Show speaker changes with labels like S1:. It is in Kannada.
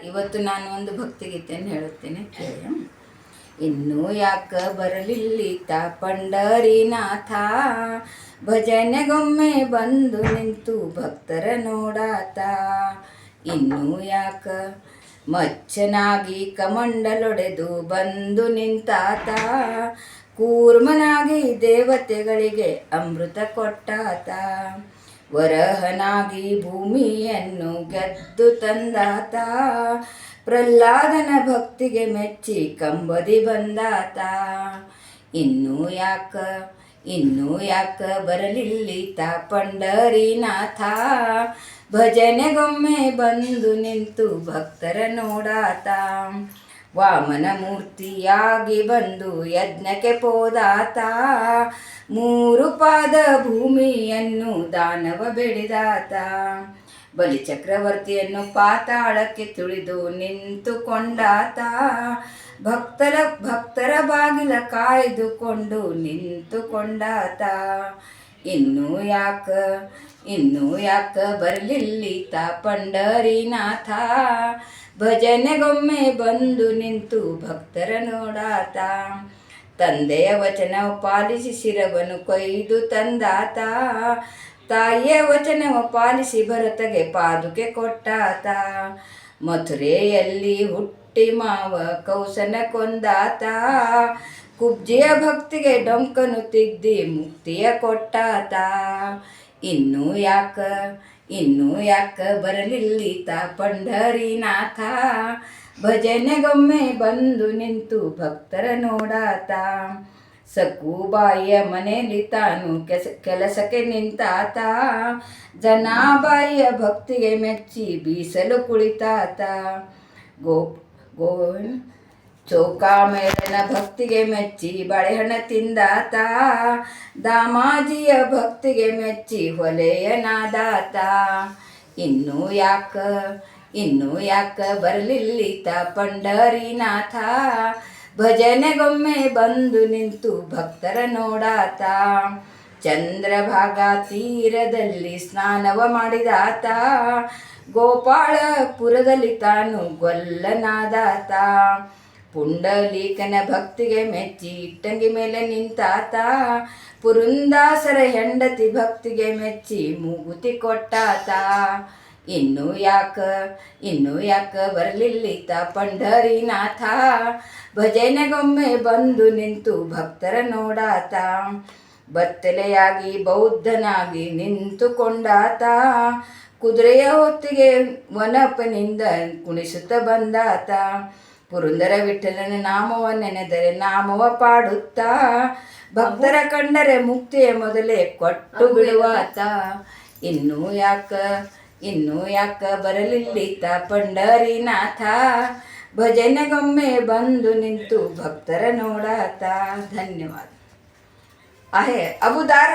S1: ಇವತ್ತು ನಾನು ಒಂದು ಭಕ್ತಿಗೀತೆಯನ್ನು ಹೇಳುತ್ತೇನೆ ಕೇಳಿ. ಇನ್ನೂ ಯಾಕ ಬರಲಿಲ್ಲಿತ ಪಂಡರಿನಾಥ, ಭಜನೆಗೊಮ್ಮೆ ಬಂದು ನಿಂತು ಭಕ್ತರ ನೋಡಾತ. ಇನ್ನೂ ಯಾಕ ಮಚ್ಚನಾಗಿ ಕಮಂಡಲೊಡೆದು ಬಂದು ನಿಂತಾತ, ಕೂರ್ಮನಾಗಿ ದೇವತೆಗಳಿಗೆ ಅಮೃತ ಕೊಟ್ಟಾತ. ವರಹನಾಗಿ ಭೂಮಿಯನ್ನು ಗೆದ್ದು ತಂದಾತ, ಪ್ರಹ್ಲಾದನ ಭಕ್ತಿಗೆ ಮೆಚ್ಚಿ ಕಂಬದಿ ಬಂದಾತ. ಇನ್ನೂ ಯಾಕ ಬರಲಿಲ್ಲಿತ ಪಂಡರಿನಾಥ, ಭಜನೆಗೊಮ್ಮೆ ಬಂದು ನಿಂತು ಭಕ್ತರ ನೋಡಾತ. ವಾಮನ ಮೂರ್ತಿಯಾಗಿ ಬಂದು ಯಜ್ಞಕ್ಕೆ ಪೋದಾತ, 3 ಪಾದ ಭೂಮಿಯನ್ನು ದಾನವ ಬೆಳೆದಾತ. ಬಲಿಚಕ್ರವರ್ತಿಯನ್ನು ಪಾತಾಳಕ್ಕೆ ತುಳಿದು ನಿಂತುಕೊಂಡಾತ, ಭಕ್ತರ ಬಾಗಿಲ ಕಾಯ್ದುಕೊಂಡು ನಿಂತುಕೊಂಡಾತ. ಇನ್ನೂ ಯಾಕ ಬರಲಿಲ್ಲಿತ ಪಂಡರಿನಾಥ, ಭಜನೆಗೊಮ್ಮೆ ಬಂದು ನಿಂತು ಭಕ್ತರ ನೋಡಾತ. ತಂದೆಯ ವಚನವ ಪಾಲಿಸಿ ಶಿರವನ್ನು ಕೊಯ್ದು ತಂದಾತ, ತಾಯಿಯ ವಚನವ ಪಾಲಿಸಿ ಭರತಗೆ ಪಾದುಕೆ ಕೊಟ್ಟಾತ. ಮಥುರೆಯಲ್ಲಿ ಹುಟ್ಟಿ ಮಾವ ಕೌಸನ ಕೊಂದಾತ, ಕುಬ್ಜಿಯ ಭಕ್ತಿಗೆ ಡೊಂಕನು ತಿದ್ದಿ ಮುಕ್ತಿಯ ಕೊಟ್ಟಾತ. ಇನ್ನೂ ಯಾಕ ಬರಲಿಲ್ಲಿತ ಪಂಡರಿನಾಥ, ಭಜನೆಗೊಮ್ಮೆ ಬಂದು ನಿಂತು ಭಕ್ತರ ನೋಡಾತ. ಸಕುಬಾಯಿಯ ಮನೆಯಲ್ಲಿ ತಾನು ಕೆಲಸಕ್ಕೆ ನಿಂತಾತ, ಜನಾಬಾಯಿಯ ಭಕ್ತಿಗೆ ಮೆಚ್ಚಿ ಬೀಸಲು ಕುಳಿತಾತ. ಚೌಕಾಮೇಳನ ಭಕ್ತಿಗೆ ಮೆಚ್ಚಿ ಬಾಳೆಹಣ್ಣ ತಿಂದಾತ, ದಾಮಾಜಿಯ ಭಕ್ತಿಗೆ ಮೆಚ್ಚಿ ಹೊಲೆಯ ನಾದಾತ. ಇನ್ನೂ ಯಾಕ ಬರಲಿಲ್ಲಿತ ಪಂಡರಿನಾಥ, ಭಜನೆಗೊಮ್ಮೆ ಬಂದು ನಿಂತು ಭಕ್ತರ ನೋಡಾತ. ಚಂದ್ರಭಾಗಾ ತೀರದಲ್ಲಿ ಸ್ನಾನವ ಮಾಡಿದಾತ, ಗೋಪಾಳಪುರದಲ್ಲಿ ತಾನು ಗೊಲ್ಲನಾದಾತ. ಪುಂಡಲೀಕನ ಭಕ್ತಿಗೆ ಮೆಚ್ಚಿ ಇಟ್ಟಂಗಿ ಮೇಲೆ ನಿಂತಾತ, ಪುರಂದಾಸರ ಹೆಂಡತಿ ಭಕ್ತಿಗೆ ಮೆಚ್ಚಿ ಮೂಗುತಿ ಕೊಟ್ಟಾತ. ಇನ್ನೂ ಯಾಕ ಬರಲಿಲ್ಲಿತ ಪಂಡರಿನಾಥ, ಭಜನೆಗೊಮ್ಮೆ ಬಂದು ನಿಂತು ಭಕ್ತರ ನೋಡಾತ. ಬತ್ತಲೆಯಾಗಿ ಬೌದ್ಧನಾಗಿ ನಿಂತುಕೊಂಡಾತ, ಕುದುರೆಯ ಹೊತ್ತಿಗೆ ವನಪನಿಂದ ಕುಣಿಸುತ್ತ ಬಂದಾತ. ಪುರಂದರ ವಿಠಲನ ನಾಮವ ನೆನೆದರೆ ನಾಮವ ಪಾಡುತ್ತಾ, ಭಕ್ತರ ಕಂಡರೆ ಮುಕ್ತಿಯ ಮೊದಲೇ ಕೊಟ್ಟು ಬಿಡುವಾತ. ಇನ್ನೂ ಯಾಕ ಬರಲಿಲ್ಲಿತ ಪಂಡರಿನಾಥ, ಭಜನೆಗೊಮ್ಮೆ ಬಂದು ನಿಂತು ಭಕ್ತರ ನೋಡಾತ. ಧನ್ಯವಾದ. आहे अबू दार